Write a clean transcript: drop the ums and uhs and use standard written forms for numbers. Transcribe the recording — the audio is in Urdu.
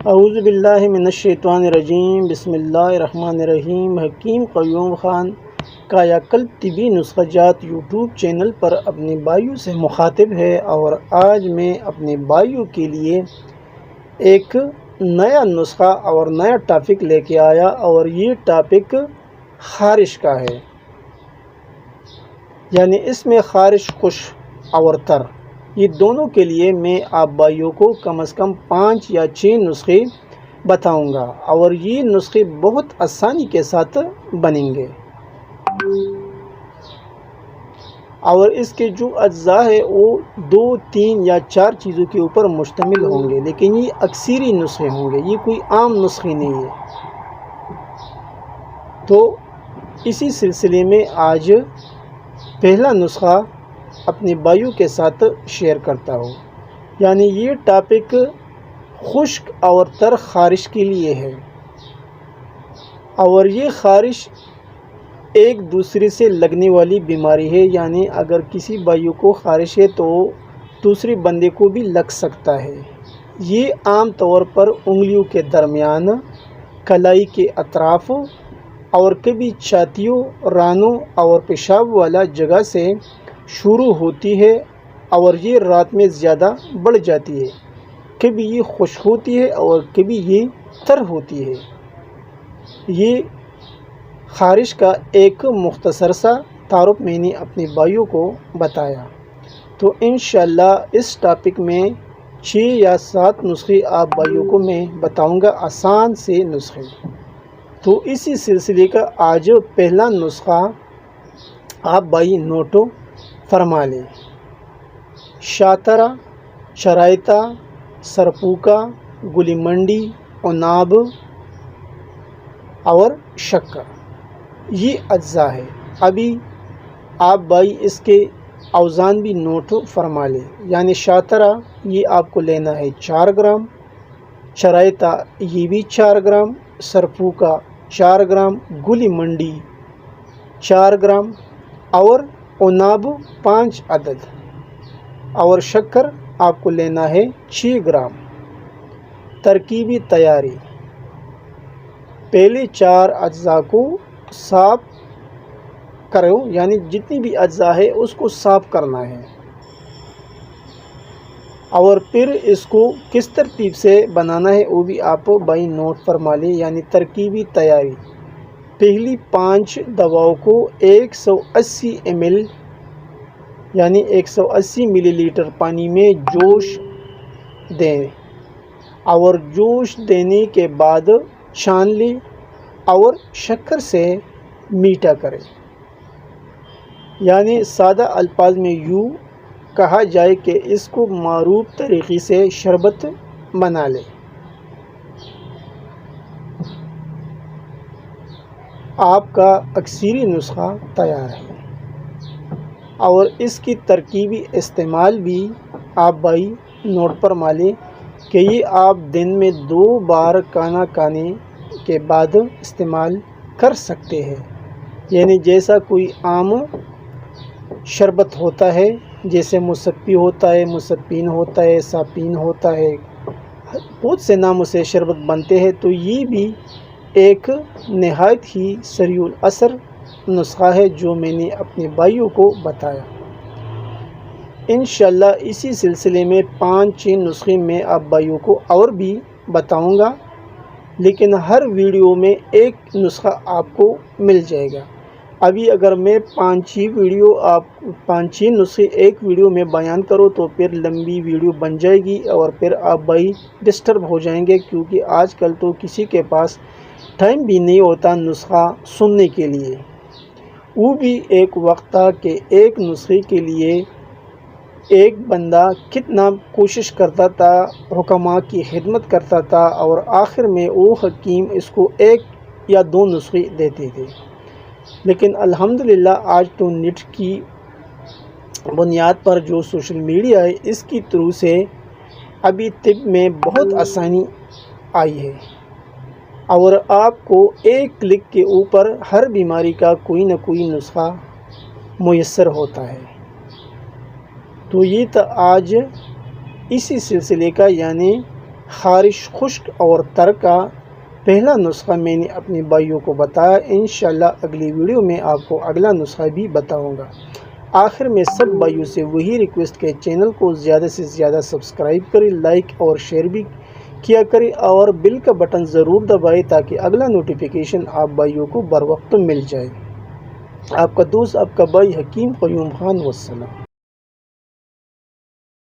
اعوذ باللہ من الشیطان الرجیم، بسم اللہ الرحمن الرحیم۔ حکیم قیوم خان کایا کلب طبی نسخہ جات یوٹیوب چینل پر اپنے بھائیوں سے مخاطب ہے، اور آج میں اپنے بھائیوں کے لیے ایک نیا نسخہ اور نیا ٹاپک لے کے آیا، اور یہ ٹاپک خارش کا ہے، یعنی اس میں خارش خشک اور تر، یہ دونوں کے لیے میں آپ بھائیوں کو کم از کم 5 یا 6 نسخے بتاؤں گا، اور یہ نسخے بہت آسانی کے ساتھ بنیں گے، اور اس کے جو اجزاء ہے وہ 2، 3 یا 4 چیزوں کے اوپر مشتمل ہوں گے، لیکن یہ اکثری نسخے ہوں گے، یہ کوئی عام نسخے نہیں ہے۔ تو اسی سلسلے میں آج پہلا نسخہ اپنے بھائیوں کے ساتھ شیئر کرتا ہوں، یعنی یہ ٹاپک خشک اور تر خارش کے لیے ہے، اور یہ خارش ایک دوسرے سے لگنے والی بیماری ہے، یعنی اگر کسی بھائیوں کو خارش ہے تو دوسرے بندے کو بھی لگ سکتا ہے۔ یہ عام طور پر انگلیوں کے درمیان، کلائی کے اطراف، اور کبھی چھاتیوں، رانوں اور پیشاب والا جگہ سے شروع ہوتی ہے، اور یہ رات میں زیادہ بڑھ جاتی ہے۔ کبھی یہ خشک ہوتی ہے اور کبھی یہ تر ہوتی ہے۔ یہ خارش کا ایک مختصر سا تعارف میں نے اپنے بھائیوں کو بتایا، تو انشاءاللہ اس ٹاپک میں 6 یا 7 نسخے آپ بھائیوں کو میں بتاؤں گا، آسان سے نسخے۔ تو اسی سلسلے کا آج پہلا نسخہ آپ بھائی نوٹ فرما لیں۔ شاترہ، شرائطہ، سرپوکا، گلی منڈی، عناب اور شکر، یہ اجزاء ہے۔ ابھی آپ بھائی اس کے اوزان بھی نوٹ فرما لیں، یعنی شاترہ یہ آپ کو لینا ہے 4 گرام، شرائطہ یہ بھی 4 گرام، سرپوکا 4 گرام، گلی منڈی 4 گرام، اور عناب 5 عدد، اور شکر آپ کو لینا ہے 6 گرام۔ ترکیبی تیاری: پہلے 4 اجزاء کو صاف کرو، یعنی جتنی بھی اجزاء ہے اس کو صاف کرنا ہے، اور پھر اس کو کس ترتیب سے بنانا ہے وہ بھی آپ بھائی نوٹ فرما لیں۔ یعنی ترکیبی تیاری: پہلی 5 دواؤں کو 180 ml یعنی 180 ملی لیٹر پانی میں جوش دیں، اور جوش دینے کے بعد چھان لیں اور شکر سے میٹھا کریں، یعنی سادہ الفاظ میں یوں کہا جائے کہ اس کو معروف طریقے سے شربت بنا لیں۔ آپ کا اکثری نسخہ تیار ہے، اور اس کی ترکیبی استعمال بھی آپ بھائی نوٹ فرما لیں کہ یہ آپ دن میں 2 بار کھانا کھانے کے بعد استعمال کر سکتے ہیں، یعنی جیسا کوئی عام شربت ہوتا ہے، جیسے مصفی ہوتا ہے، مصفین ہوتا ہے، ساپین ہوتا ہے، بہت سے ناموں سے شربت بنتے ہیں، تو یہ بھی ایک نہایت ہی سریع الاثر نسخہ ہے جو میں نے اپنے بھائیوں کو بتایا۔ انشاءاللہ اسی سلسلے میں 5-6 نسخے میں آپ بھائیوں کو اور بھی بتاؤں گا، لیکن ہر ویڈیو میں ایک نسخہ آپ کو مل جائے گا۔ ابھی اگر میں 5-6 نسخے ایک ویڈیو میں بیان کروں تو پھر لمبی ویڈیو بن جائے گی، اور پھر آپ بھائی ڈسٹرب ہو جائیں گے، کیونکہ آج کل تو کسی کے پاس ٹائم بھی نہیں ہوتا نسخہ سننے کے لیے۔ وہ بھی ایک وقت تھا کہ ایک نسخے کے لیے ایک بندہ کتنا کوشش کرتا تھا، حکماء کی خدمت کرتا تھا، اور آخر میں وہ حکیم اس کو 1 یا 2 نسخے دیتے تھے۔ لیکن الحمدللہ آج تو نیٹ کی بنیاد پر جو سوشل میڈیا ہے، اس کی تھرو سے ابھی طب میں بہت آسانی آئی ہے، اور آپ کو ایک کلک کے اوپر ہر بیماری کا کوئی نہ کوئی نسخہ میسر ہوتا ہے۔ تو یہ تھا آج اسی سلسلے کا، یعنی خارش خشک اور تر کا پہلا نسخہ میں نے اپنے بھائیوں کو بتایا۔ انشاءاللہ اگلی ویڈیو میں آپ کو اگلا نسخہ بھی بتاؤں گا۔ آخر میں سب بھائیوں سے وہی ریکویسٹ کہ چینل کو زیادہ سے زیادہ سبسکرائب کریں، لائک اور شیئر بھی کیا کریں اور بیل کا بٹن ضرور دبائیں تاکہ اگلا نوٹیفیکیشن آپ بھائیوں کو بر وقت مل جائے۔ آپ کا دوست، آپ کا بھائی حکیم قیوم خان، والسلام۔